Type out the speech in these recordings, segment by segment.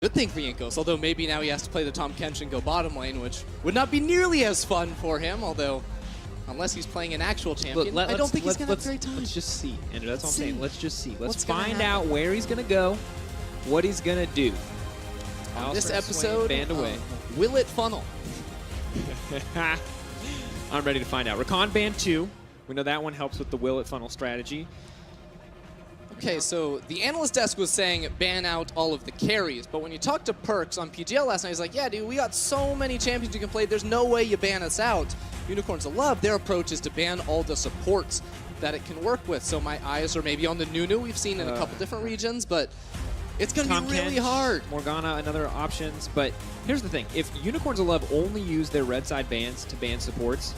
Good thing for Yankos, although maybe now he has to play the Tom Kench and go bottom lane, which would not be nearly as fun for him, although unless he's playing an actual champion, I don't think he's going to have a great time. Let's just see, Andrew. That's what I'm saying. Let's just see. Let's What's find out where he's going to go, what he's going to do. On this episode, banned away. Will it funnel? I'm ready to find out. Rakan banned 2. We know that one helps with the will it funnel strategy. Okay, so the analyst desk was saying ban out all of the carries, but when you talked to Perks on PGL last night, he's like, yeah, dude, we got so many champions you can play, there's no way you ban us out. Unicorns of Love, their approach is to ban all the supports that it can work with, so my eyes are maybe on the Nunu we've seen in a couple different regions, but it's going to be really hard. Morgana and other options, but here's the thing. If Unicorns of Love only use their red side bans to ban supports,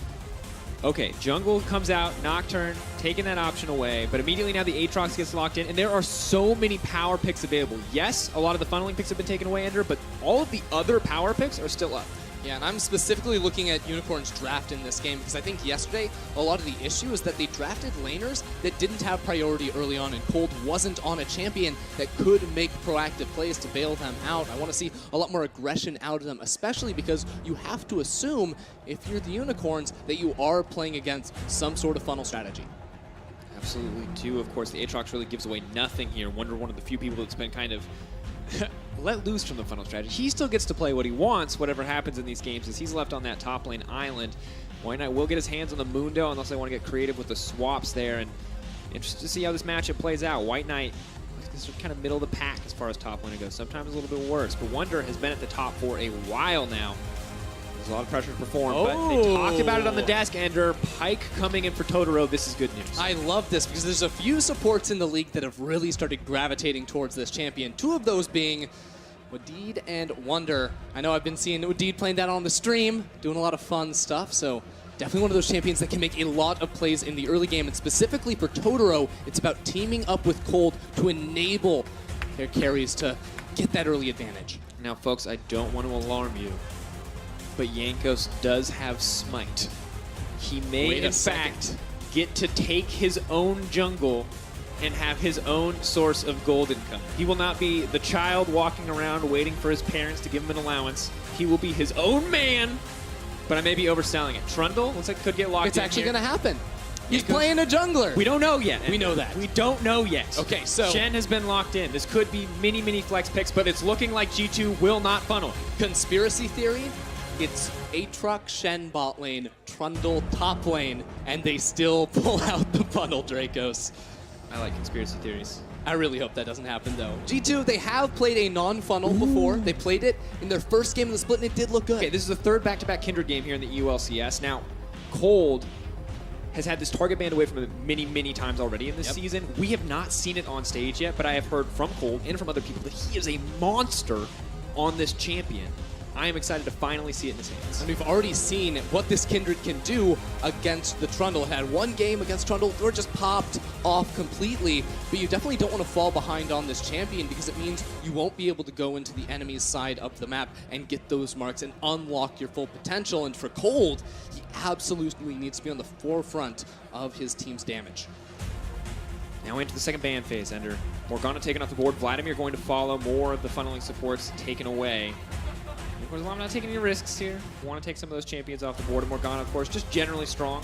okay, jungle comes out, Nocturne, taking that option away, but immediately now the Aatrox gets locked in, and there are so many power picks available. Yes, a lot of the funneling picks have been taken away, Ender, but all of the other power picks are still up. Yeah, and I'm specifically looking at Unicorn's draft in this game because I think yesterday a lot of the issue is that they drafted laners that didn't have priority early on, and Cold wasn't on a champion that could make proactive plays to bail them out. I want to see a lot more aggression out of them, especially because you have to assume, if you're the Unicorns, that you are playing against some sort of funnel strategy. Absolutely, too. Of course, the Aatrox really gives away nothing here. Wonder, one of the few people that's been kind of let loose from the funnel strategy. He still gets to play what he wants, whatever happens in these games, as he's left on that top lane island. White Knight will get his hands on the Mundo unless they want to get creative with the swaps there, and interested to see how this matchup plays out. White Knight is kind of middle of the pack as far as top lane goes, sometimes a little bit worse, but Wonder has been at the top for a while now. There's a lot of pressure to perform, but they talked about it on the desk, Ender. Pyke coming in for Totoro. This is good news. I love this because there's a few supports in the league that have really started gravitating towards this champion. 2 of those being Wadid and Wonder. I know I've been seeing Wadid playing that on the stream, doing a lot of fun stuff, so definitely one of those champions that can make a lot of plays in the early game, and specifically for Totoro, it's about teaming up with Cold to enable their carries to get that early advantage. Now, folks, I don't want to alarm you, but Yankos does have Smite. He may, in fact, get to take his own jungle and have his own source of gold income. He will not be the child walking around waiting for his parents to give him an allowance. He will be his own man, but I may be overselling it. Trundle looks like could get locked in. It's actually going to happen. He's Yankos playing a jungler. We don't know yet. We know that. We don't know yet. Okay, so Shen has been locked in. This could be mini flex picks, but it's looking like G2 will not funnel. Conspiracy theory, it's Aatrox, Shen bot lane, Trundle top lane, and they still pull out the funnel, Dracos. I like conspiracy theories. I really hope that doesn't happen, though. G2, they have played a non-funnel before. They played it in their first game of the split, and it did look good. Okay, this is the 3rd back-to-back Kindred game here in the ULCS. Now, Cold has had this target banned away from him many times already in this season. We have not seen it on stage yet, but I have heard from Cold and from other people that he is a monster on this champion. I am excited to finally see it in his hands. And we've already seen what this Kindred can do against the Trundle. It had one game against Trundle, or just popped off completely, but you definitely don't want to fall behind on this champion because it means you won't be able to go into the enemy's side of the map and get those marks and unlock your full potential. And for Cold, he absolutely needs to be on the forefront of his team's damage. Now into the second ban phase, Ender. Morgana taken off the board. Vladimir going to follow. More of the funneling supports taken away. Of course, I'm not taking any risks here. Want to take some of those champions off the board. Morgana, of course, just generally strong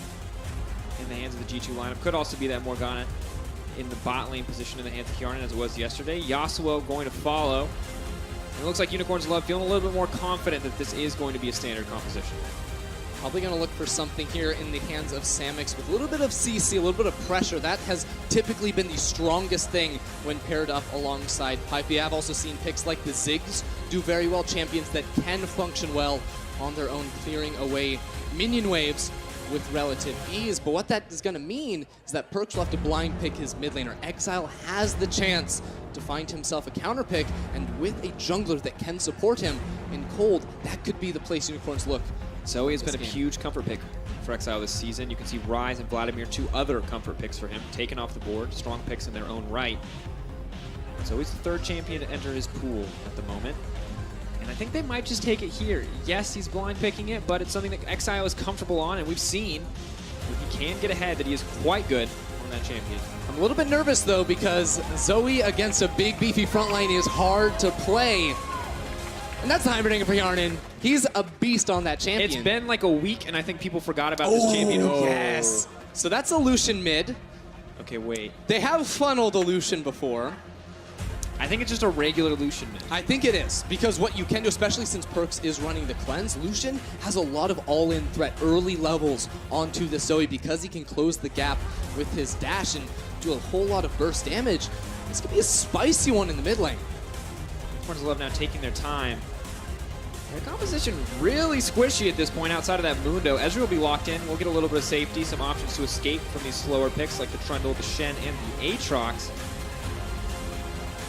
in the hands of the G2 lineup. Could also be that Morgana in the bot lane position in the hands of Hjarnan as it was yesterday. Yasuo going to follow. And it looks like Unicorns of Love feeling a little bit more confident that this is going to be a standard composition. Probably going to look for something here in the hands of Samix with a little bit of CC, a little bit of pressure. That has typically been the strongest thing when paired up alongside Pyke. We have also seen picks like the Ziggs do very well, champions that can function well on their own, clearing away minion waves with relative ease. But what that is going to mean is that Perks will have to blind pick his mid laner. Exile has the chance to find himself a counter pick, and with a jungler that can support him in Cold, that could be the place Unicorns look. Zoe has been a huge comfort pick for Exile this season. You can see Ryze and Vladimir, 2 other comfort picks for him, taken off the board, strong picks in their own right. Zoe's the 3rd champion to enter his pool at the moment. And I think they might just take it here. Yes, he's blind picking it, but it's something that Exile is comfortable on, and we've seen when he can get ahead that he is quite good on that champion. I'm a little bit nervous, though, because Zoe against a big, beefy front line is hard to play. And that's the Heimerdinger for Yarnin. He's a beast on that champion. It's been like a week, and I think people forgot about this champion. Oh, yes. So that's a Lucian mid. Okay, wait. They have funneled a Lucian before. I think it's just a regular Lucian mid. I think it is, because what you can do, especially since Perks is running the cleanse, Lucian has a lot of all-in threat early levels onto the Zoe because he can close the gap with his dash and do a whole lot of burst damage. This could be a spicy one in the mid lane. Unicorns Love now taking their time. The composition really squishy at this point outside of that Mundo. Ezreal will be locked in. We'll get a little bit of safety, some options to escape from these slower picks like the Trundle, the Shen, and the Aatrox.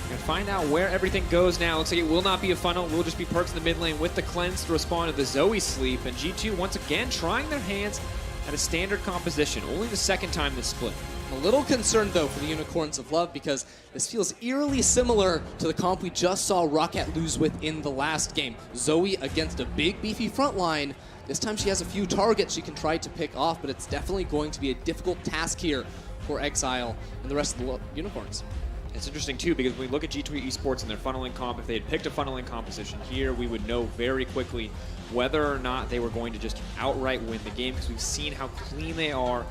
We're going to find out where everything goes now. Looks like it will not be a funnel. It will just be Perks in the mid lane with the cleanse to respond to the Zoe sleep. And G2 once again trying their hands at a standard composition. Only the second time this split. I'm a little concerned, though, for the Unicorns of Love because this feels eerily similar to the comp we just saw Roccat lose with in the last game. Zoe against a big, beefy front line. This time she has a few targets she can try to pick off, but it's definitely going to be a difficult task here for Exile and the rest of the Unicorns. It's interesting, too, because when we look at G2 eSports and their funneling comp, if they had picked a funneling composition here, we would know very quickly whether or not they were going to just outright win the game, because we've seen how clean they are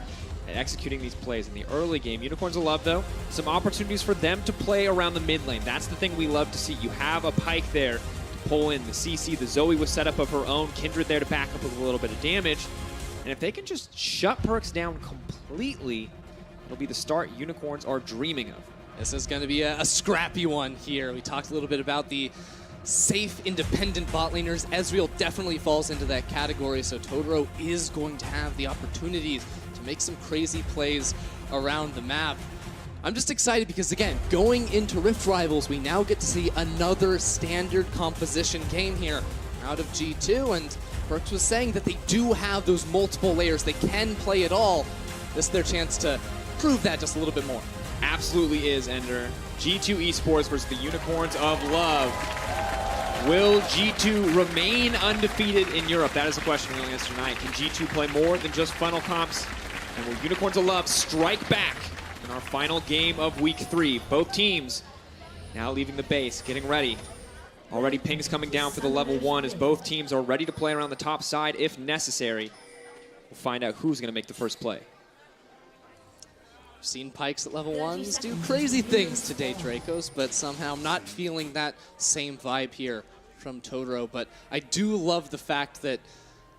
at executing these plays in the early game. Unicorns of Love, though, some opportunities for them to play around the mid lane. That's the thing we love to see. You have a Pyke there to pull in the CC. The Zoe was set up of her own. Kindred there to back up with a little bit of damage. And if they can just shut Perks down completely, it'll be the start Unicorns are dreaming of. This is going to be a scrappy one here. We talked a little bit about the safe, independent bot laners. Ezreal definitely falls into that category, so Totoro is going to have the opportunities to make some crazy plays around the map. I'm just excited because, again, going into Rift Rivals, we now get to see another standard composition game here out of G2, and Perks was saying that they do have those multiple layers. They can play it all. This is their chance to prove that just a little bit more. Absolutely is, Ender. G2 eSports versus the Unicorns of Love. Will G2 remain undefeated in Europe? That is the question we'll answer tonight. Can G2 play more than just funnel comps? And will Unicorns of Love strike back in our final game of week 3? Both teams now leaving the base, getting ready. Already pings coming down for the level 1 as both teams are ready to play around the top side if necessary. We'll find out who's going to make the first play. I've seen Pikes at level 1s do crazy things today, Dracos, but somehow I'm not feeling that same vibe here from Totoro. But I do love the fact that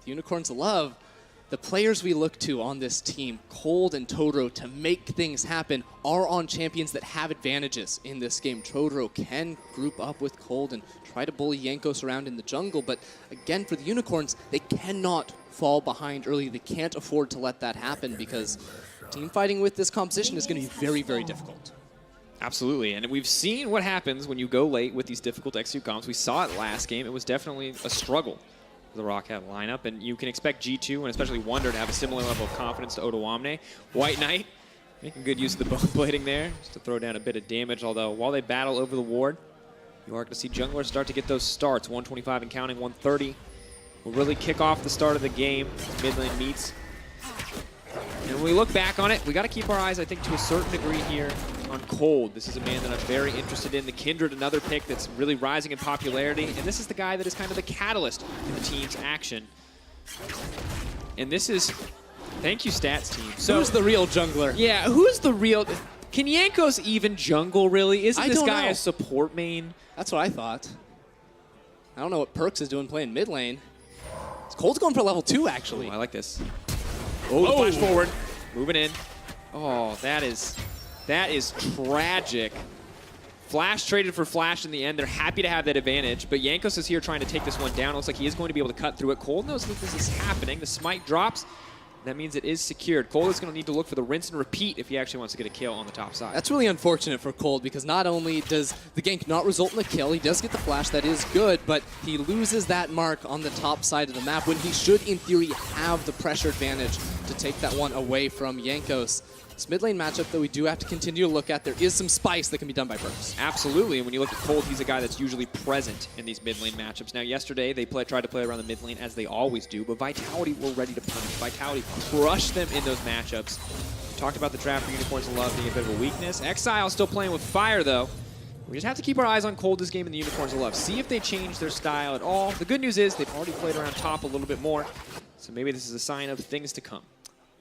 the Unicorns of Love, the players we look to on this team, Cold and Totoro, to make things happen, are on champions that have advantages in this game. Totoro can group up with Cold and try to bully Jankos around in the jungle, but again, for the Unicorns, they cannot fall behind early. They can't afford to let that happen because team fighting with this composition is going to be very, very difficult. Absolutely, and we've seen what happens when you go late with these difficult execute comps. We saw it last game. It was definitely a struggle for the Roccat lineup, and you can expect G2 and especially Wonder to have a similar level of confidence to Odoamne. White Knight making good use of the bone blading there just to throw down a bit of damage, although while they battle over the ward, you are going to see junglers start to get those starts. 125 and counting, 130 will really kick off the start of the game as mid lane meets. And when we look back on it, we got to keep our eyes, I think, to a certain degree here on Cold. This is a man that I'm very interested in. The Kindred, another pick that's really rising in popularity. And this is the guy that is kind of the catalyst in the team's action. And this is, thank you, stats team. So who's the real jungler? Yeah, who's the real, can Jankos even jungle, really? Isn't this guy a support main? That's what I thought. I don't know what Perks is doing playing mid lane. Cold's going for level 2, actually. Oh, I like this. Oh, the flash forward. Moving in. Oh, that is tragic. Flash traded for Flash in the end. They're happy to have that advantage, but Jankos is here trying to take this one down. It looks like he is going to be able to cut through it. Cold knows that this is happening. The smite drops. That means it is secured. Cold is going to need to look for the rinse and repeat if he actually wants to get a kill on the top side. That's really unfortunate for Cold because not only does the gank not result in a kill, he does get the flash, that is good, but he loses that mark on the top side of the map when he should, in theory, have the pressure advantage to take that one away from Jankos. This mid lane matchup that we do have to continue to look at, there is some spice that can be done by Perks. Absolutely, and when you look at Cold, he's a guy that's usually present in these mid lane matchups. Now, yesterday, they tried to play around the mid lane as they always do, but Vitality were ready to punish. Vitality crushed them in those matchups. We talked about the draft for Unicorns of Love being a bit of a weakness. Exile still playing with fire, though. We just have to keep our eyes on Cold this game and the Unicorns of Love. See if they change their style at all. The good news is they've already played around top a little bit more, so maybe this is a sign of things to come.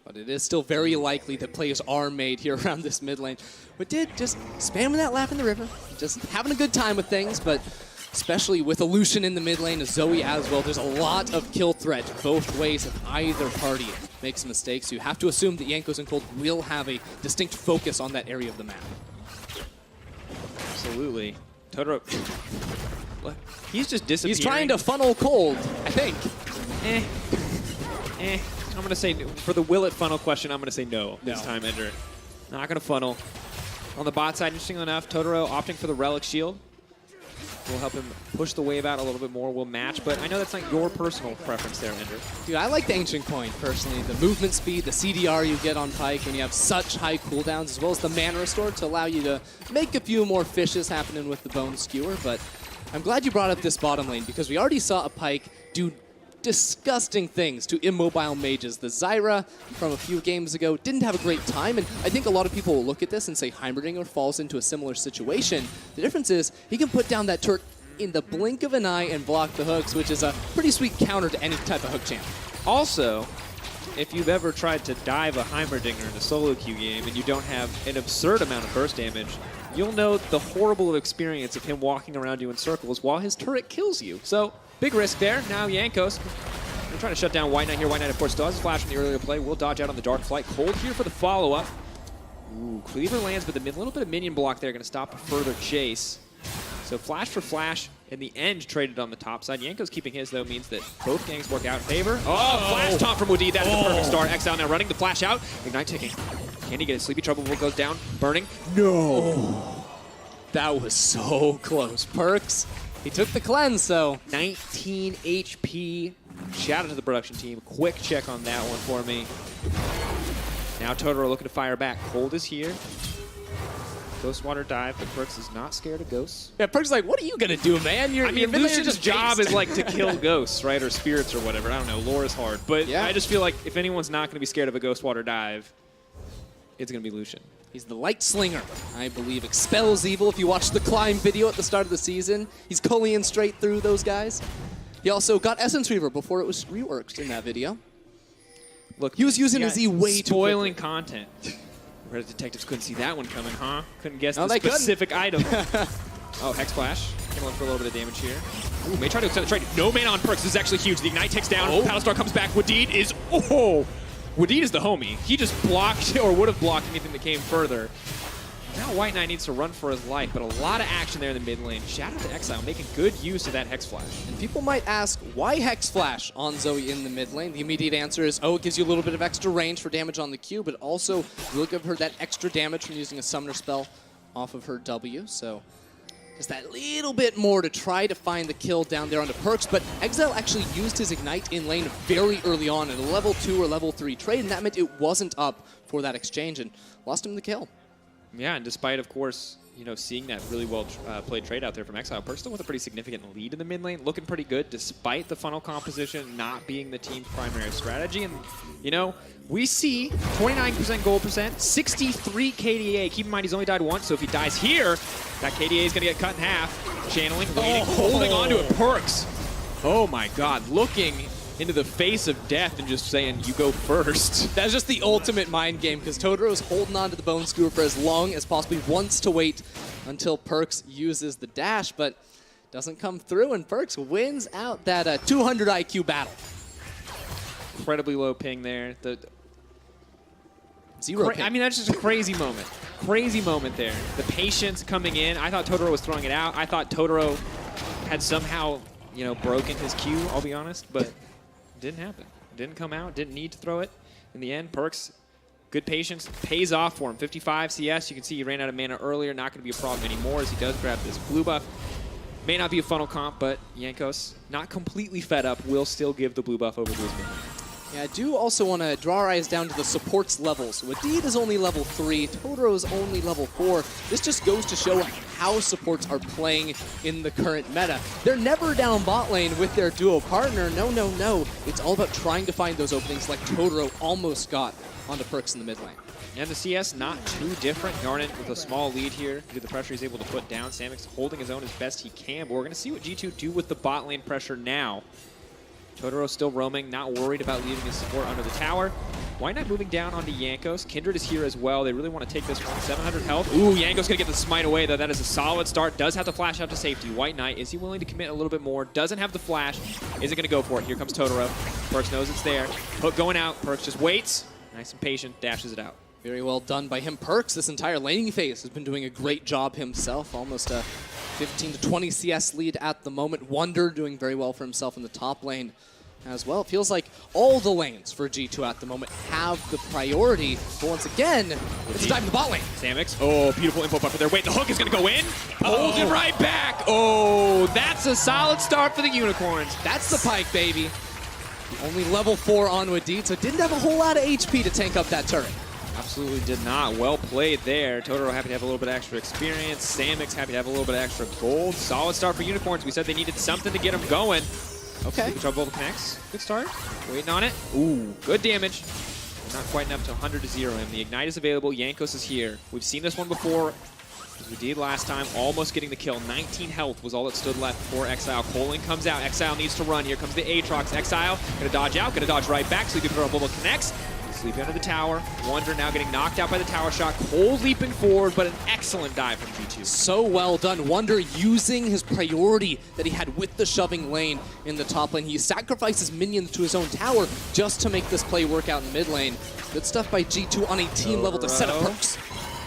But it is still very likely that plays are made here around this mid lane. But did just spamming that lap in the river, just having a good time with things, but especially with Illusion in the mid lane, Zoe as well. There's a lot of kill threat both ways if either party makes mistakes. So you have to assume that Jankos and Cold will have a distinct focus on that area of the map. Absolutely. Totoro, he's just disappearing. He's trying to funnel Cold, I think. I'm going to say, for the will it funnel question, I'm going to say no this time, Ender. Not going to funnel. On the bot side, interesting enough, Totoro opting for the Relic Shield. Will help him push the wave out a little bit more, will match, but I know that's not your personal preference there, Ender. Dude, I like the Ancient Coin, personally. The movement speed, the CDR you get on Pyke when you have such high cooldowns, as well as the mana restore to allow you to make a few more fishes happening with the Bone Skewer, but I'm glad you brought up this bottom lane, because we already saw a Pyke do disgusting things to immobile mages. The Zyra from a few games ago didn't have a great time, and I think a lot of people will look at this and say Heimerdinger falls into a similar situation. The difference is he can put down that turret in the blink of an eye and block the hooks, which is a pretty sweet counter to any type of hook champ. Also, if you've ever tried to dive a Heimerdinger in a solo queue game and you don't have an absurd amount of burst damage, you'll know the horrible experience of him walking around you in circles while his turret kills you. So, big risk there. Now Jankos will try to shut down White Knight here. White Knight, of course, still has a flash from the earlier play. Will dodge out on the Dark Flight. Cold here for the follow-up. Ooh, Cleaver lands, but the little bit of minion block there going to stop a further chase. So flash for flash in the end traded on the top side. Jankos keeping his, though, means that both gangs work out in favor. Oh, flash taunt from Wadid. That is the perfect start. Exile now running the flash out. Ignite ticking. Can he get a Sleepy Trouble before it goes down? Burning. No. That was so close. Perks, he took the cleanse, so 19 HP. Shout out to the production team. Quick check on that one for me. Now Totoro looking to fire back. Cold is here. Ghost Water dive, but Perks is not scared of ghosts. Yeah, Perks is like, what are you going to do, man? I mean, Lucian's job is like to kill ghosts, right? Or spirits or whatever. I don't know. Lore is hard. But yeah. I just feel like if anyone's not going to be scared of a Ghost Water dive, it's going to be Lucian. He's the Light Slinger, I believe. Expels evil. If you watch the Climb video at the start of the season, he's culling straight through those guys. He also got Essence Reaver before it was reworked in that video. Look, he was using his E way too spoiling content. Red detectives couldn't see that one coming, huh? Couldn't guess the specific item. Oh, Hex Flash. Gonna look for a little bit of damage here. Ooh, may try to extend the trade. No mana on Perks. This is actually huge. The Ignite takes down. Paddle Star comes back. Wadid is... Oh! Wadid is the homie. He just blocked, or would have blocked anything that came further. Now White Knight needs to run for his life, but a lot of action there in the mid lane. Shout out to Exile, making good use of that Hex Flash. And people might ask, why Hex Flash on Zoe in the mid lane? The immediate answer is, oh, it gives you a little bit of extra range for damage on the Q, but also you'll give her that extra damage from using a Summoner spell off of her W, so just that little bit more to try to find the kill down there on the Perks, but Exile actually used his Ignite in lane very early on in a level 2 or level 3 trade, and that meant it wasn't up for that exchange, and lost him the kill. Yeah, and despite, of course, you know, seeing that really well played trade out there from Exile, Perks still with a pretty significant lead in the mid lane, looking pretty good despite the funnel composition not being the team's primary strategy. And, you know, we see 29% gold percent, 63 KDA. Keep in mind he's only died once, so if he dies here, that KDA is going to get cut in half. Channeling, waiting, holding on to it. Perks. Oh my god, looking into the face of death and just saying, you go first. That's just the ultimate mind game, because Totoro's holding on to the Bone Skewer for as long as possible. He wants to wait until Perks uses the dash, but doesn't come through, and Perks wins out that 200 IQ battle. Incredibly low ping there. Zero ping. I mean, that's just a crazy moment. Crazy moment there. The patience coming in. I thought Totoro was throwing it out. I thought Totoro had somehow, you know, broken his Q, I'll be honest, but didn't happen. Didn't come out. Didn't need to throw it. In the end, Perks, good patience, pays off for him. 55 CS. You can see he ran out of mana earlier. Not going to be a problem anymore as he does grab this blue buff. May not be a funnel comp, but Jankos, not completely fed up, will still give the blue buff over to his minion. Yeah, I do also want to draw our eyes down to the supports levels. Wadid is only level 3, Totoro's only level 4. This just goes to show how supports are playing in the current meta. They're never down bot lane with their duo partner. No, no, no. It's all about trying to find those openings like Totoro almost got onto Perks in the mid lane. And the CS not too different. Garnet with a small lead here. Due to the pressure he's able to put down. Samix holding his own as best he can. But we're going to see what G2 do with the bot lane pressure now. Totoro still roaming, not worried about leaving his support under the tower. White Knight moving down onto Jankos. Kindred is here as well. They really want to take this one. 700 health. Ooh, Jankos going to get the smite away, though. That is a solid start. Does have to flash out to safety. White Knight, is he willing to commit a little bit more? Doesn't have the flash. Isn't going to go for it. Here comes Totoro. Perkz knows it's there. Hook going out. Perkz just waits. Nice and patient. Dashes it out. Very well done by him. Perkz, this entire laning phase, has been doing a great job himself. Almost a 15 to 20 CS lead at the moment. Wunder doing very well for himself in the top lane as well. It feels like all the lanes for G2 at the moment have the priority. But once again, it's a dive in the bot lane. Samix. Oh, beautiful info buffer there. Wait, the hook is going to go in. Hold it right back. Oh, that's a solid start for the Unicorns. That's the Pyke, baby. Only level 4 on Wadid, so didn't have a whole lot of HP to tank up that turret. Absolutely did not. Well played there. Totoro happy to have a little bit extra experience. Samix happy to have a little bit extra gold. Solid start for Unicorns. We said they needed something to get them going. Okay. Good job, Volvo connects. Good start. Waiting on it. Ooh, good damage. Not quite enough to 100 to 0 him. The Ignite is available. Jankos is here. We've seen this one before. As we did last time, almost getting the kill. 19 health was all that stood left for Exile. Coling comes out. Exile needs to run. Here comes the Aatrox. Exile gonna dodge out, gonna dodge right back, so he can throw a Volvo connects. Sleeping under the tower. Wunder now getting knocked out by the tower shot. Cole leaping forward, but an excellent dive from G2. So well done. Wunder using his priority that he had with the shoving lane in the top lane. He sacrifices minions to his own tower just to make this play work out in mid lane. Good stuff by G2 on a team level to set up Perkz.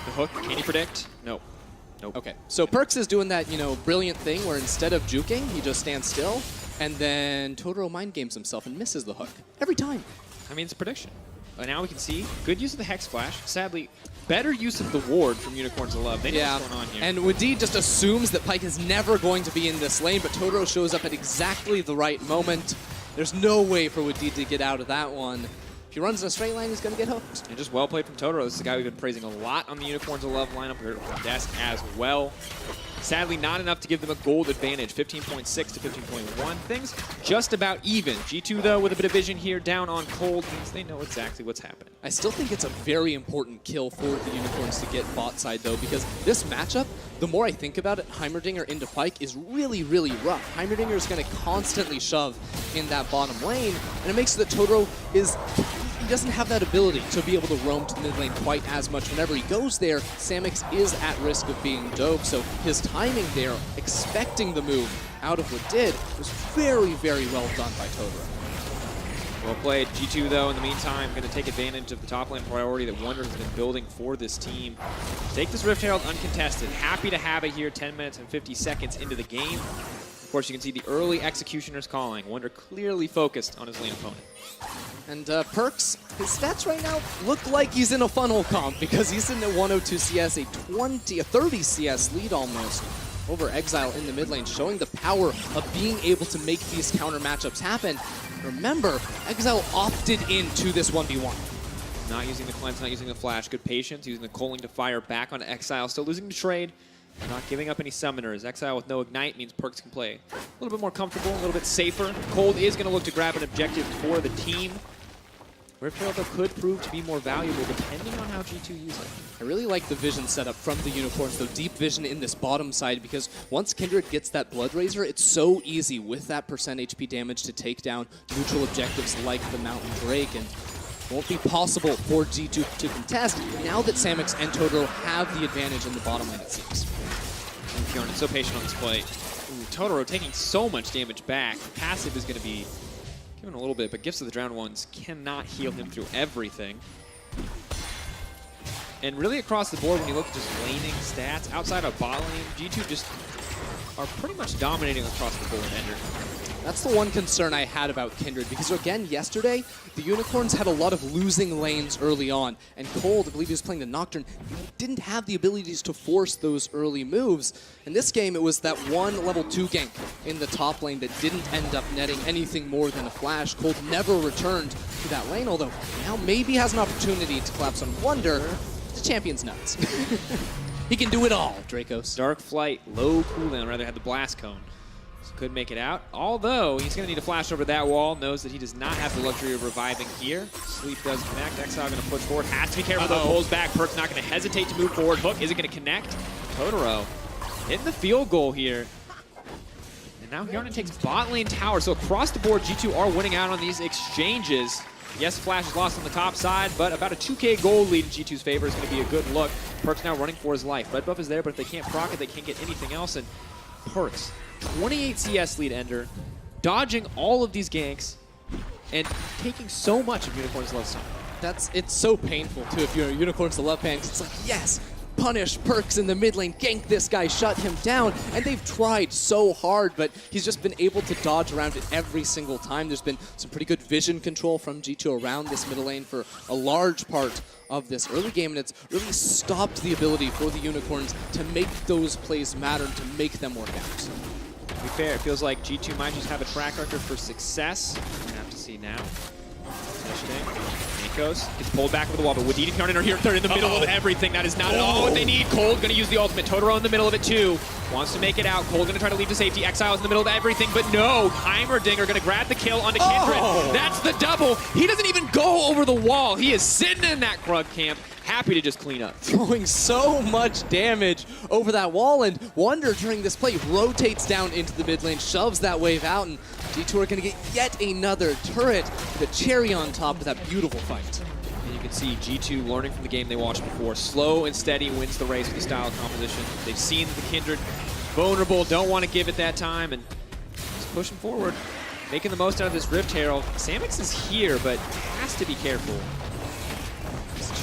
The hook, can he predict? No. Nope. Okay, so Perkz is doing that, brilliant thing where instead of juking, he just stands still, and then Totoro mind games himself and misses the hook. Every time. I mean, it's a prediction. Now we can see good use of the Hex Flash. Sadly, better use of the ward from Unicorns of Love. They know what's going on here. And Wadid just assumes that Pyke is never going to be in this lane, but Totoro shows up at exactly the right moment. There's no way for Wadid to get out of that one. If he runs in a straight line, he's going to get hooked. And just well played from Totoro. This is a guy we've been praising a lot on the Unicorns of Love lineup here from Desk as well. Sadly, not enough to give them a gold advantage, 15.6 to 15.1. Things just about even. G2, though, with a bit of vision here, down on cold, means they know exactly what's happening. I still think it's a very important kill for the Unicorns to get bot side, though, because this matchup, the more I think about it, Heimerdinger into Pyke is really, really rough. Heimerdinger is going to constantly shove in that bottom lane, and it makes it that Totoro he doesn't have that ability to be able to roam to the mid lane quite as much. Whenever he goes there, Samix is at risk of being doped, so his timing there, expecting the move out of what did, was very, very well done by Totoro. Well played. G2, though, in the meantime, going to take advantage of the top lane priority that Wunder has been building for this team. Take this Rift Herald uncontested. Happy to have it here 10 minutes and 50 seconds into the game. Of course, you can see the early Executioner's calling. Wunder clearly focused on his lane opponent. And Perkz, his stats right now look like he's in a funnel comp because he's sitting at 102 CS, a 30 CS lead almost over Exile in the mid lane, showing the power of being able to make these counter matchups happen. Remember, Exile opted into this 1v1. Not using the cleanse, not using the flash. Good patience, using the Coling to fire back onto Exile. Still losing the trade. Not giving up any summoners. Exile with no Ignite means Perkz can play a little bit more comfortable, a little bit safer. Cold is going to look to grab an objective for the team. Rift Herald, though, could prove to be more valuable depending on how G2 use it. I really like the vision setup from the Unicorns, though, deep vision in this bottom side, because once Kindred gets that Blood Razor, it's so easy with that percent HP damage to take down neutral objectives like the Mountain Drake, and won't be possible for G2 to contest now that Samix and Totoro have the advantage in the bottom lane, it seems. And Fjorn is so patient on this play. Ooh, Totoro taking so much damage back. Passive is going to be given a little bit, but Gifts of the Drowned Ones cannot heal him through everything. And really across the board, when you look at just laning stats, outside of bot lane, G2 just are pretty much dominating across the board, Ender. That's the one concern I had about Kindred, because again, yesterday, the Unicorns had a lot of losing lanes early on, and Cold, I believe he was playing the Nocturne, didn't have the abilities to force those early moves. In this game, it was that one level 2 gank in the top lane that didn't end up netting anything more than a flash. Cold never returned to that lane, although now maybe has an opportunity to collapse on Wunder. The champion's nuts. He can do it all, Dracos. Dark Flight, low cooldown, rather had the Blast Cone. So could make it out. Although, he's going to need to flash over that wall. Knows that he does not have the luxury of reviving here. Sleep does connect. Exile going to push forward. Has to be careful though. Pulls back. Perk's not going to hesitate to move forward. Hook isn't going to connect. Totoro hitting the field goal here. And now Hjarnan takes bot lane tower. So across the board, G2 are winning out on these exchanges. Yes, Flash is lost on the top side, but about a 2k gold lead in G2's favor is going to be a good look. Perk's now running for his life. Red buff is there, but if they can't proc it, they can't get anything else. And Perk's 28 CS lead ender, dodging all of these ganks, and taking so much of Unicorn's Love's time. It's so painful, too, if you're a Unicorns to Love fan. It's like, yes, punish Perks in the mid lane, gank this guy, shut him down. And they've tried so hard, but he's just been able to dodge around it every single time. There's been some pretty good vision control from G2 around this middle lane for a large part of this early game, and it's really stopped the ability for the Unicorns to make those plays matter and to make them work out. To be fair, it feels like G2 might just have a track record for success. We're gonna have to see now. Nikos gets pulled back over the wall, but Wadid and Hjarnan are here. They're in the middle of everything. That is not at all what they need. Cold gonna use the ultimate. Totoro in the middle of it too. Wants to make it out. Cold gonna try to leave to safety. Exile's in the middle of everything, but no. Heimerdinger gonna grab the kill onto Kindred. That's the double. He doesn't even go over the wall. He is sitting in that Krug camp, happy to just clean up. Throwing so much damage over that wall, and Wonder during this play rotates down into the mid lane, shoves that wave out, and G2 are going to get yet another turret, the cherry on top of that beautiful fight. And you can see G2 learning from the game they watched before. Slow and steady wins the race with the style of composition. They've seen the Kindred vulnerable, don't want to give it that time, and just pushing forward, making the most out of this Rift Herald. Samix is here, but has to be careful.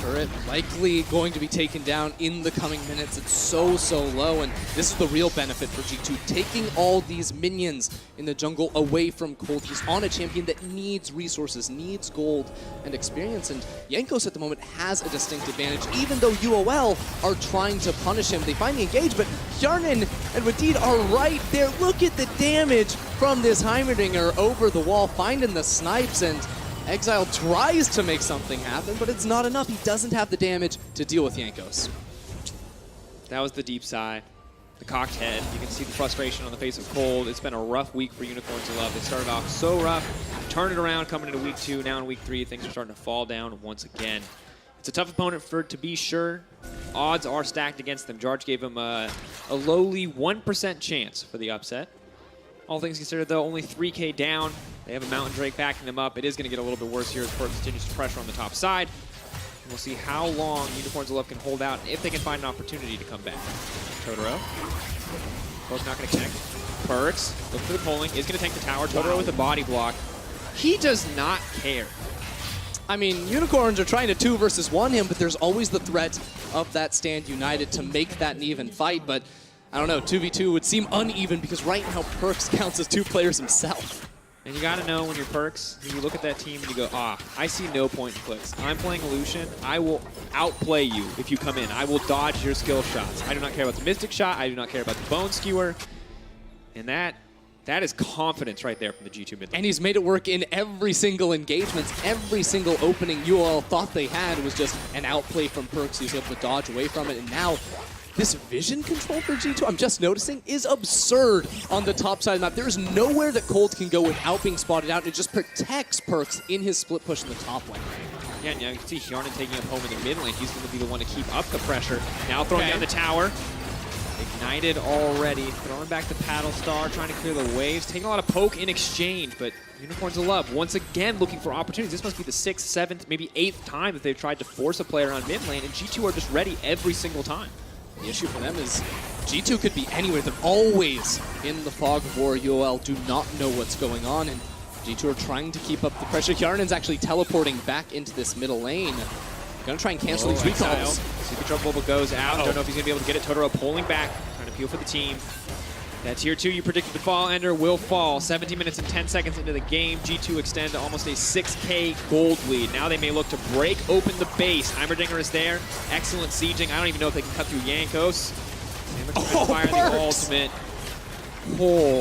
Turret likely going to be taken down in the coming minutes. It's so low, and this is the real benefit for G2, taking all these minions in the jungle away from Cold. He's on a champion that needs resources, needs gold and experience, and Jankos at the moment has a distinct advantage, even though UOL are trying to punish him. They finally engage, but Hjarnan and Wadid are right there. Look at the damage from this Heimerdinger over the wall, finding the snipes, and Exile tries to make something happen, but it's not enough. He doesn't have the damage to deal with Jankos. That was the deep sigh, the cocked head. You can see the frustration on the face of Cold. It's been a rough week for Unicorns to Love. They started off so rough, turned it around coming into week 2. Now in week 3, things are starting to fall down once again. It's a tough opponent to be sure. Odds are stacked against them. Jarge gave him a lowly 1% chance for the upset. All things considered, though, only 3k down. They have a Mountain Drake backing them up. It is going to get a little bit worse here as Perk continues to pressure on the top side. And we'll see how long Unicorns of Love can hold out and if they can find an opportunity to come back. Totoro. Both not going to connect. Perks, look for the pulling, is going to tank the tower. Totoro with a body block. He does not care. I mean, Unicorns are trying to 2 versus 1 him, but there's always the threat of that stand united to make that an even fight, but I don't know, 2v2 would seem uneven because right now Perks counts as 2 players himself. And you gotta know when you're Perks, when you look at that team and you go, I see no point in clicks. I'm playing Lucian. I will outplay you if you come in. I will dodge your skill shots. I do not care about the Mystic Shot. I do not care about the Bone Skewer. And that is confidence right there from the G2 mid lane. And he's made it work in every single engagement. Every single opening UOL thought they had was just an outplay from Perks. He was able to dodge away from it, and now this vision control for G2, I'm just noticing, is absurd on the top side of the map. There is nowhere that Cold can go without being spotted out. It just protects Perks in his split push in the top lane. Yeah, now you can see Hjarnan taking him home in the mid lane. He's going to be the one to keep up the pressure. Now throwing down the tower. Ignited already. Throwing back the Paddle Star, trying to clear the waves. Taking a lot of poke in exchange, but Unicorns of Love once again looking for opportunities. This must be the 6th, 7th, maybe 8th time that they've tried to force a player on mid lane, and G2 are just ready every single time. The issue for them is G2 could be anywhere. They're always in the fog of war. UOL do not know what's going on, and G2 are trying to keep up the pressure. Hjarnan's actually teleporting back into this middle lane. Gonna try and cancel these recalls. Super Trouble Bubble goes out. Don't know if he's gonna be able to get it. Totoro pulling back, trying to peel for the team. That tier 2 you predicted to fall, Ender, will fall. 17 minutes and 10 seconds into the game. G2 extend to almost a 6k gold lead. Now they may look to break open the base. Heimerdinger is there. Excellent sieging. I don't even know if they can cut through Jankos. Fire the ultimate.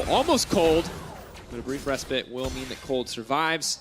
Almost Cold, but a brief respite will mean that Cold survives.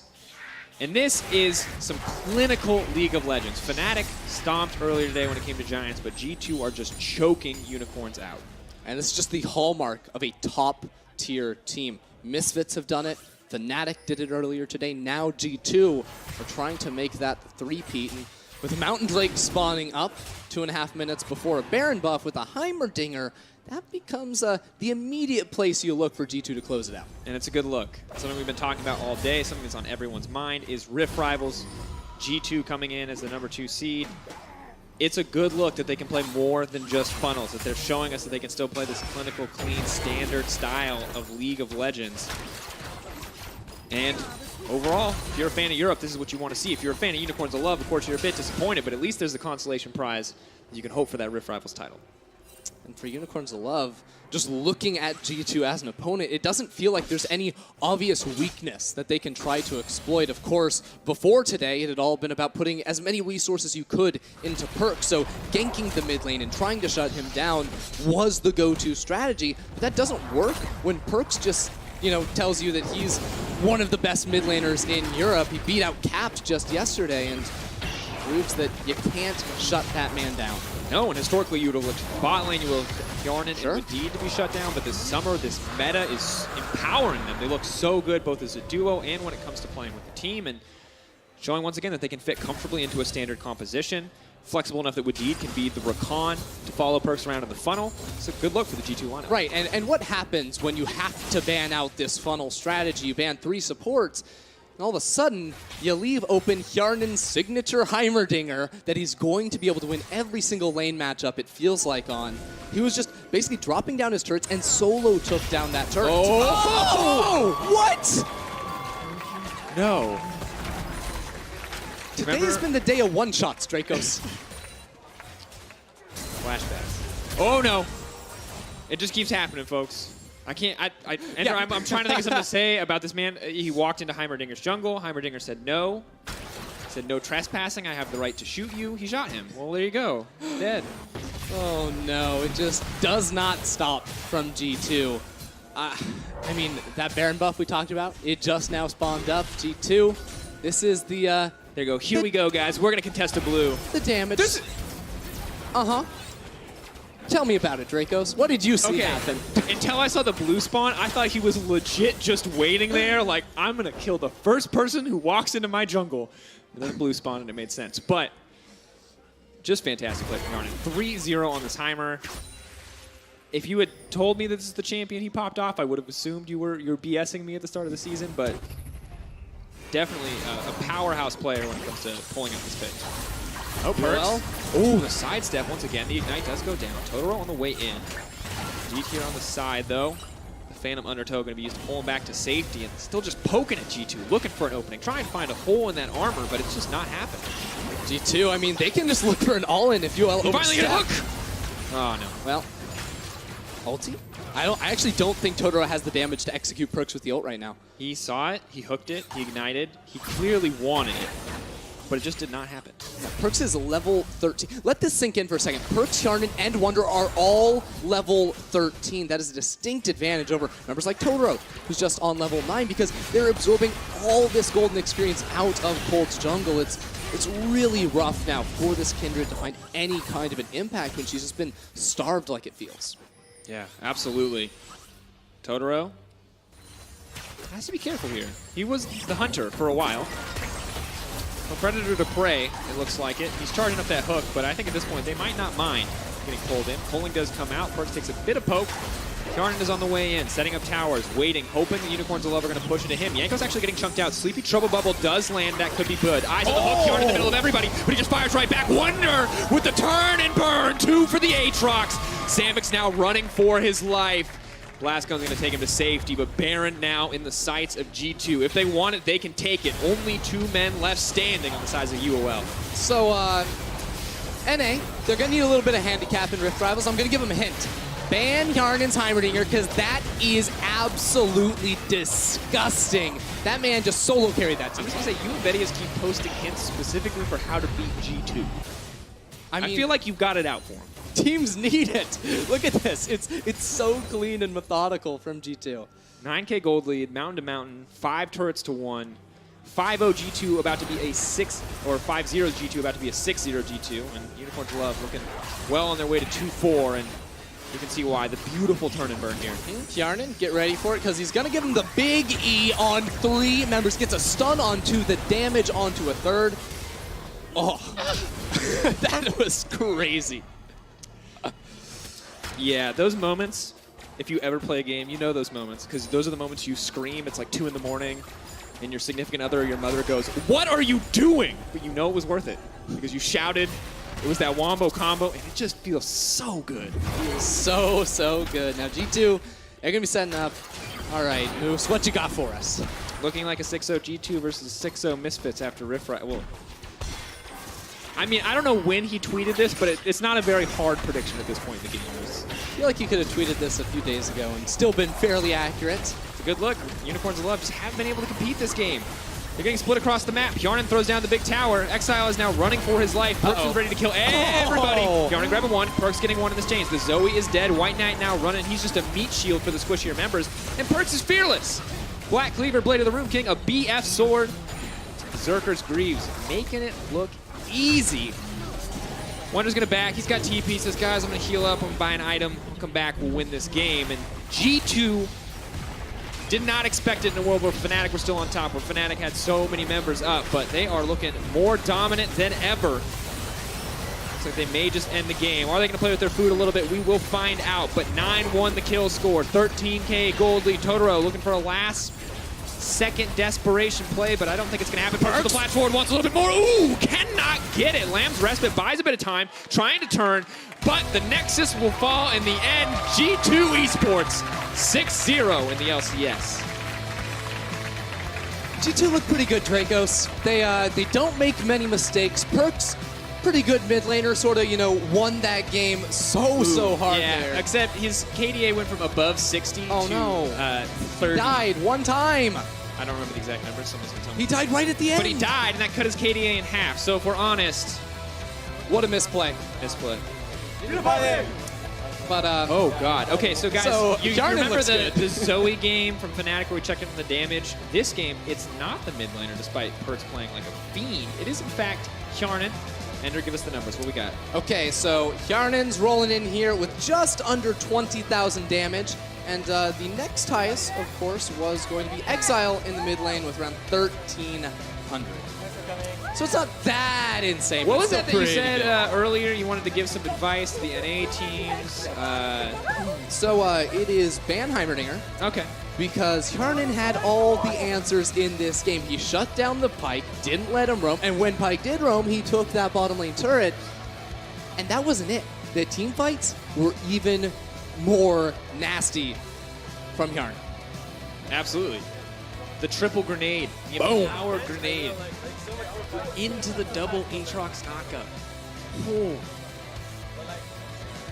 And this is some clinical League of Legends. Fnatic stomped earlier today when it came to Giants, but G2 are just choking Unicorns out. And this is just the hallmark of a top tier team. Misfits have done it. Fnatic did it earlier today. Now G2 are trying to make that three-peat. And with Mountain Drake spawning up 2.5 minutes before a Baron buff with a Heimerdinger, that becomes the immediate place you look for G2 to close it out. And it's a good look. Something we've been talking about all day, something that's on everyone's mind is Rift Rivals. G2 coming in as the #2 seed. It's a good look that they can play more than just funnels, that they're showing us that they can still play this clinical, clean, standard style of League of Legends. And overall, if you're a fan of Europe, this is what you want to see. If you're a fan of Unicorns of Love, of course, you're a bit disappointed, but at least there's the consolation prize. You can hope for that Rift Rivals title. And for Unicorns of Love, just looking at G2 as an opponent, it doesn't feel like there's any obvious weakness that they can try to exploit. Of course, before today, it had all been about putting as many resources you could into Perk, so ganking the mid lane and trying to shut him down was the go-to strategy. But that doesn't work when Perk's just, tells you that he's one of the best mid laners in Europe. He beat out Capped just yesterday and proves that you can't shut that man down. No, and historically you would have looked bot lane, you would have Yarnan and Medivh to be shut down, but this summer, this meta is empowering them. They look so good both as a duo and when it comes to playing with the team, and showing once again that they can fit comfortably into a standard composition, flexible enough that Medivh can be the Rakan to follow Perks around in the funnel. It's a good look for the G2 lineup. Right, and what happens when you have to ban out this funnel strategy? You ban 3 supports, and all of a sudden, you leave open Hjarnan's signature Heimerdinger that he's going to be able to win every single lane matchup, it feels like, on. He was just basically dropping down his turrets and solo took down that turret. Oh! What? No. Today's been the day of one-shots, Dracos. Flashbacks. Oh, no. It just keeps happening, folks. I can't, Ender, I'm trying to think of something to say about this man. He walked into Heimerdinger's jungle. Heimerdinger said no. Said no trespassing. I have the right to shoot you. He shot him. Well, there you go. Dead. Oh no, it just does not stop from G2. I mean, that Baron buff we talked about, it just now spawned up. G2, this is the... there you go. Here we go, guys. We're going to contest a blue. The damage. Uh-huh. Tell me about it, Dracos. What did you see happen? Until I saw the blue spawn, I thought he was legit just waiting there, like, I'm going to kill the first person who walks into my jungle. And then the blue spawn, and it made sense. But just fantastic play from Yarnan. 3-0 on this Heimer. If you had told me that this is the champion he popped off, I would have assumed you were BSing me at the start of the season, but definitely a powerhouse player when it comes to pulling up this pick. Oh, Perks. Oh, the sidestep once again. The Ignite does go down. Totoro on the way in. G here on the side, though. The Phantom Undertow going to be used to pull him back to safety, and still just poking at G2, looking for an opening. Try and find a hole in that armor, but it's just not happening. G2, I mean, they can just look for an all-in if UOL overstep. Finally get a hook! Oh, no. Well, ulti? I actually don't think Totoro has the damage to execute Perks with the ult right now. He saw it, he hooked it, he ignited, he clearly wanted it, but it just did not happen. Yeah, Perks is level 13. Let this sink in for a second. Perks, Hjarnan, and Wonder are all level 13. That is a distinct advantage over members like Totoro, who's just on level 9, because they're absorbing all this golden experience out of Cold's jungle. It's really rough now for this Kindred to find any kind of an impact when she's just been starved like it feels. Yeah, absolutely. Totoro has to be careful here. He was the hunter for a while. From predator to prey, it looks like it. He's charging up that hook, but I think at this point they might not mind getting pulled in. Pulling does come out. Perks takes a bit of poke. Hjarnan is on the way in, setting up towers, waiting, hoping the Unicorns of Love are going to push into him. Yanko's actually getting chunked out. Sleepy Trouble Bubble does land. That could be good. Eyes on the hook. Hjarnan in the middle of everybody, but he just fires right back. Wonder with the turn and burn. 2 for the Aatrox. Samix now running for his life. Blastgun's going to take him to safety, but Baron now in the sights of G2. If they want it, they can take it. Only 2 men left standing on the sides of UOL. So, NA, they're going to need a little bit of handicap in Rift Rivals. I'm going to give them a hint. Ban Hjarnan's Heimerdinger, because that is absolutely disgusting. That man just solo carried that team. I'm just going to say, you and Vedias keep posting hints specifically for how to beat G2. I mean, I feel like you've got it out for them. Teams need it. Look at this. It's so clean and methodical from G2. 9K gold lead, mountain to mountain, 5 turrets to 1. 5-0 G2 about to be a 6, or 5-0 G2 about to be a 6-0 G2. And Unicorns Love looking well on their way to 2-4. And You can see why. The beautiful turn and burn here. Hjarnan, get ready for it, because he's going to give him the big E on 3 members. Gets a stun on 2, the damage onto a 3rd. Oh, that was crazy. Yeah, those moments, if you ever play a game, you know those moments, because those are the moments you scream. It's like 2 in the morning, and your significant other or your mother goes, "What are you doing?" But you know it was worth it, because you shouted. It was that wombo combo, and it just feels so good. So, so good. Now, G2, they're going to be setting up. All right, Moose, what you got for us? Looking like a 6-0 G2 versus 6-0 Misfits after Rift. Well, I mean, I don't know when he tweeted this, but it's not a very hard prediction at this point in the game. I feel like you could have tweeted this a few days ago and still been fairly accurate. It's a good look. Unicorns of Love just haven't been able to compete this game. They're getting split across the map. Hjarnan throws down the big tower. Exile is now running for his life. Perks is ready to kill everybody. Hjarnan grabbing 1. Perks getting 1 in this chains. The Zoe is dead. White Knight now running. He's just a meat shield for the squishier members. And Perks is fearless. Black Cleaver, Blade of the Room King, a BF sword. Berserker's Greaves, making it look easy. Wonder's going to back. He's got TP. Says, guys, I'm going to heal up. I'm going to buy an item. I'll come back. We'll win this game. And G2 did not expect it in a world where Fnatic were still on top, where Fnatic had so many members up. But they are looking more dominant than ever. Looks like they may just end the game. Are they going to play with their food a little bit? We will find out. But 9-1 the kill score. 13K gold lead. Totoro looking for a last-second desperation play, but I don't think it's going to happen. Perks the flash forward, wants a little bit more. Ooh, cannot get it. Lamb's Respite buys a bit of time, trying to turn, but the Nexus will fall in the end. G2 eSports, 6-0 in the LCS. G2 look pretty good, Dracos. They don't make many mistakes. Perks, pretty good mid laner, sort of, won that game so hard there. Except his KDA went from above 60 to 30. He died one time. I don't remember the exact numbers. Someone's going to tell me. He died right at the end. But he died, and that cut his KDA in half. So if we're honest, what a misplay. Misplay. But, oh, God. Okay, so guys, you remember the Zoe game from Fnatic where we checked in on the damage? This game, it's not the mid laner, despite Perks playing like a fiend. It is, in fact, Hjarnan. Ender, give us the numbers. What we got? Okay, so Hjarnan's rolling in here with just under 20,000 damage. And the next highest, of course, was going to be Exile in the mid lane with around 1,300. So it's not that insane. What was that you said earlier? You wanted to give some advice to the NA teams. It is ban Heimerdinger. Okay. Because Hjarnan had all the answers in this game. He shut down the Pyke, didn't let him roam, and when Pyke did roam, he took that bottom lane turret. And that wasn't it. The team fights were even more nasty from Hjarnan. Absolutely. The triple grenade. The power grenade. Into the double Aatrox knockup. Oh.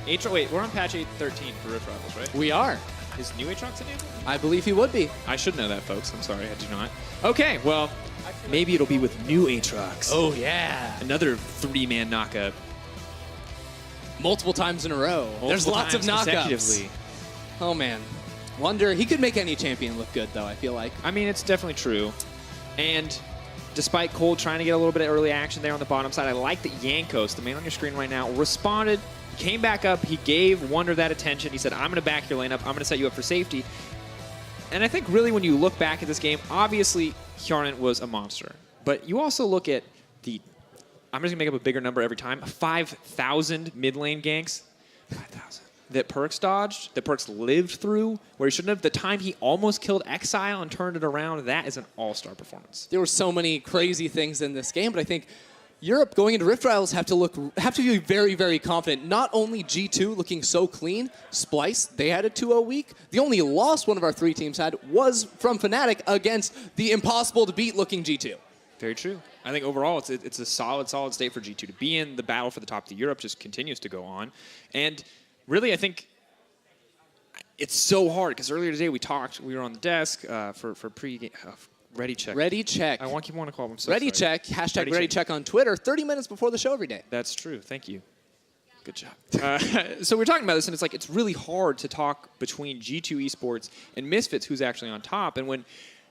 Wait, we're on patch 8.13 for Rift Rivals, right? We are. Is new Aatrox enabled? I believe he would be. I should know that, folks. I'm sorry, I do not. Okay, well, maybe it'll be with new Aatrox. Oh, yeah. Another 3-man knockup. Multiple times in a row. There's lots of knockups. Oh, man. Wonder, he could make any champion look good, though, I feel like. I mean, it's definitely true. And despite Cole trying to get a little bit of early action there on the bottom side, I like that Yankos, the man on your screen right now, responded. He came back up. He gave Wonder that attention. He said, I'm going to back your lane up. I'm going to set you up for safety. And I think really when you look back at this game, obviously Hjarnan was a monster. But you also look at the, I'm just going to make up a bigger number every time, 5,000 mid lane ganks. 5,000. That Perks dodged, that Perks lived through, where he shouldn't have. The time he almost killed Exile and turned it around, that is an all-star performance. There were so many crazy things in this game, but I think Europe going into Rift Trials have to be very, very confident. Not only G2 looking so clean, Splice, they had a 2-0 week. The only loss one of our 3 teams had was from Fnatic against the impossible to beat looking G2. Very true. I think overall it's a solid state for G2 to be in. The battle for the top of Europe just continues to go on. And really, I think it's so hard because earlier today we were on the desk for pre-game. Ready check. Ready check. I keep wanting to call them so Ready sorry. check. Hashtag ready check on Twitter 30 minutes before the show every day. That's true. Thank you. Good job. So we're talking about this, and it's really hard to talk between G2 Esports and Misfits, who's actually on top. And when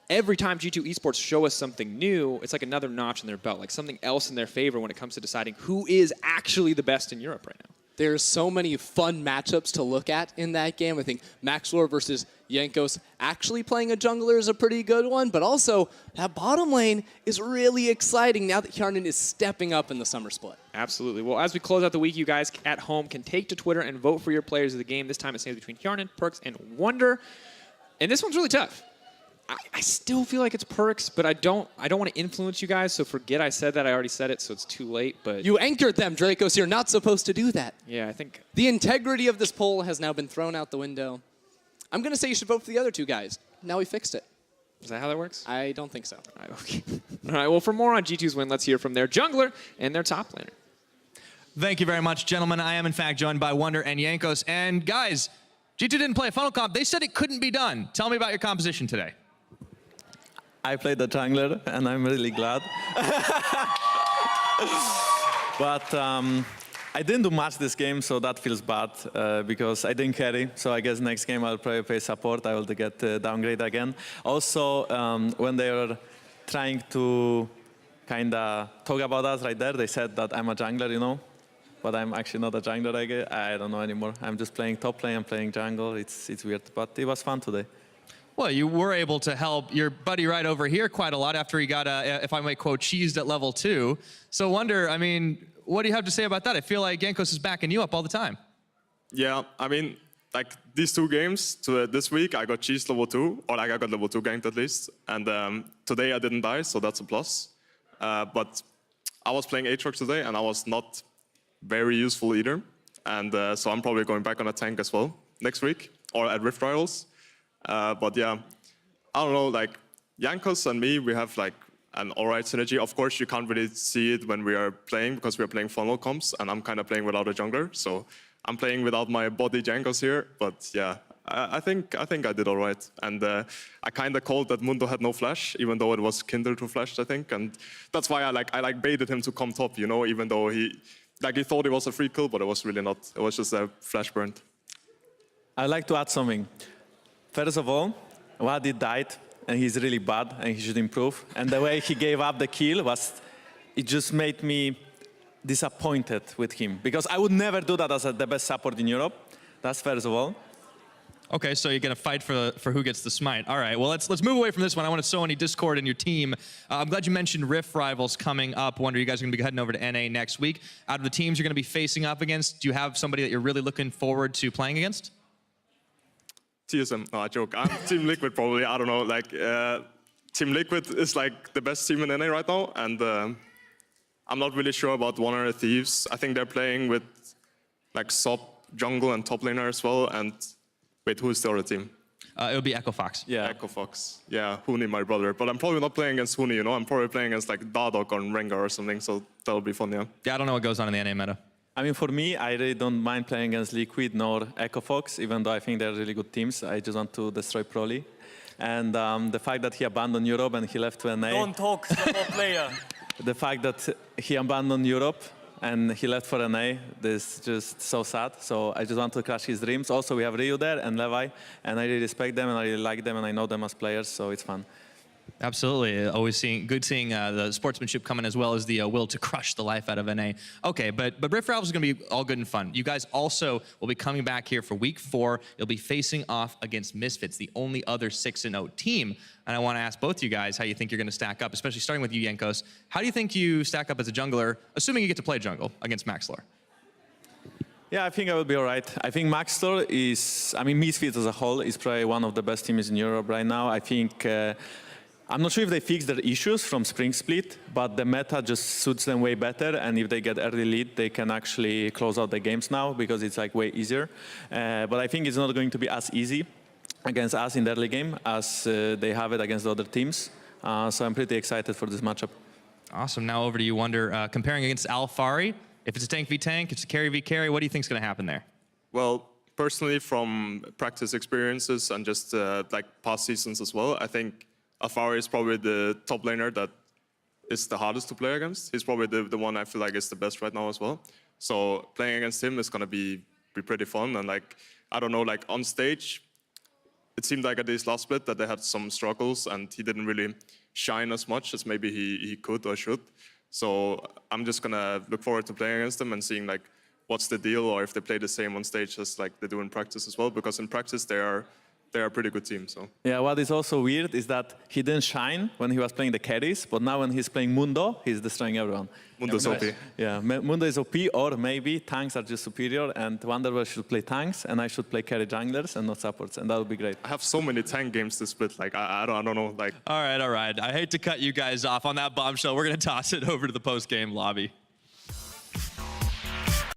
every time G2 Esports show us something new, it's like another notch in their belt, like something else in their favor when it comes to deciding who is actually the best in Europe right now. There's so many fun matchups to look at in that game. I think Maxlor versus Jankos actually playing a jungler is a pretty good one, but also that bottom lane is really exciting now that Hjarnan is stepping up in the Summer Split. Absolutely. Well, as we close out the week, you guys at home can take to Twitter and vote for your players of the game. This time it stands between Hjarnan, Perks, and Wonder. And this one's really tough. I still feel like it's Perks, but I don't want to influence you guys, so forget I said that. I already said it, so it's too late. But you anchored them, Dracos. You're not supposed to do that. Yeah, I think the integrity of this poll has now been thrown out the window. I'm going to say you should vote for the other two guys. Now we fixed it. Is that how that works? I don't think so. All right, okay. All right, well, for more on G2's win, let's hear from their jungler and their top laner. Thank you very much, gentlemen. I am, in fact, joined by Wonder and Jankos. And, guys, G2 didn't play a funnel comp. They said it couldn't be done. Tell me about your composition today. I played the jungler, and I'm really glad. But I didn't do much this game, so that feels bad because I didn't carry. So I guess next game I'll probably play support. I will get downgraded again. Also, when they were trying to kind of talk about us right there, they said that I'm a jungler, you know. But I'm actually not a jungler, I don't know anymore. I'm just playing top lane, I'm playing jungle. It's weird, but it was fun today. Well, you were able to help your buddy right over here quite a lot after he got, if I might quote, cheesed at level 2. So Wonder, I mean, what do you have to say about that? I feel like Jankos is backing you up all the time. Yeah, I mean, like these 2 games to this week, I got cheesed level 2, or like I got level 2 ganked at least. And today I didn't die, so that's a plus. But I was playing Aatrox today, and I was not very useful either. And so I'm probably going back on a tank as well next week, or at Rift Trials. But yeah, I don't know, like Jankos and me, we have like an alright synergy. Of course, you can't really see it when we are playing because we are playing funnel comps and I'm kind of playing without a jungler. So I'm playing without my body Jankos here. But yeah, I think I did alright. And I kind of called that Mundo had no flash, even though it was Kindle to flash, I think. And that's why I baited him to come top, you know, even though he thought it was a free kill, but it was really not. It was just a flash burn. I'd like to add something. First of all, Wadi died, and he's really bad, and he should improve. And the way he gave up the kill it just made me disappointed with him. Because I would never do that as the best support in Europe. That's first of all. Okay, so you're going to fight for who gets the smite. All right, well, let's move away from this one. I want to sow any discord in your team. I'm glad you mentioned Rift Rivals coming up. Wonder, you guys are going to be heading over to NA next week. Out of the teams you're going to be facing up against, do you have somebody that you're really looking forward to playing against? TSM, no, I joke. I'm Team Liquid probably, I don't know. Like, Team Liquid is like the best team in NA right now, and I'm not really sure about Wonder Thieves. I think they're playing with like Sop, Jungle, and top laner as well, and wait, who is the other team? It would be Echo Fox. Yeah. Echo Fox. Yeah, Huni, my brother. But I'm probably not playing against Huni, you know? I'm probably playing against like Dadok or Rengar or something, so that'll be fun, yeah. Yeah, I don't know what goes on in the NA meta. I mean, for me, I really don't mind playing against Liquid nor Echo Fox, even though I think they're really good teams. I just want to destroy Proli. And the fact that he abandoned Europe and he left to NA. Don't talk, support player. The fact that he abandoned Europe and he left for NA, this is just so sad. So I just want to crush his dreams. Also, we have Ryu there and Levi, and I really respect them and I really like them and I know them as players, so it's fun. Absolutely. Always good seeing the sportsmanship coming as well as the will to crush the life out of NA. Okay, but Rift Rivals is going to be all good and fun. You guys also will be coming back here for week 4. You'll be facing off against Misfits, the only other 6-0 team. And I want to ask both you guys how you think you're going to stack up, especially starting with you, Jankos. How do you think you stack up as a jungler, assuming you get to play jungle against Maxlor? Yeah, I think I will be all right. I think Maxlor is, I mean, Misfits as a whole is probably one of the best teams in Europe right now. I think I'm not sure if they fixed their issues from Spring Split, but the meta just suits them way better. And if they get early lead, they can actually close out the games now because it's like way easier. But I think it's not going to be as easy against us in the early game as they have it against the other teams. So I'm pretty excited for this matchup. Awesome. Now over to you, Wonder. Comparing against Alphari, if it's a tank v tank, it's a carry v carry, what do you think is going to happen there? Well, personally, from practice experiences and just like past seasons as well, I think Alphari is probably the top laner that is the hardest to play against. He's probably the one I feel like is the best right now as well. So playing against him is gonna be pretty fun. And like, I don't know, like on stage, it seemed like at this last split that they had some struggles and he didn't really shine as much as maybe he could or should. So I'm just gonna look forward to playing against him and seeing like what's the deal, or if they play the same on stage as like they do in practice as well. Because in practice they are a pretty good team. So Yeah, what is also weird is that he didn't shine when he was playing the carries, but now when he's playing Mundo, he's destroying everyone. Mundo's OP. Yeah, Mundo is OP, or maybe tanks are just superior, and Wanderer should play tanks, and I should play carry junglers and not supports, and that would be great. I have so many tank games to split. Like I don't know. Like All right, all right. I hate to cut you guys off on that bombshell. We're going to toss it over to the post-game lobby.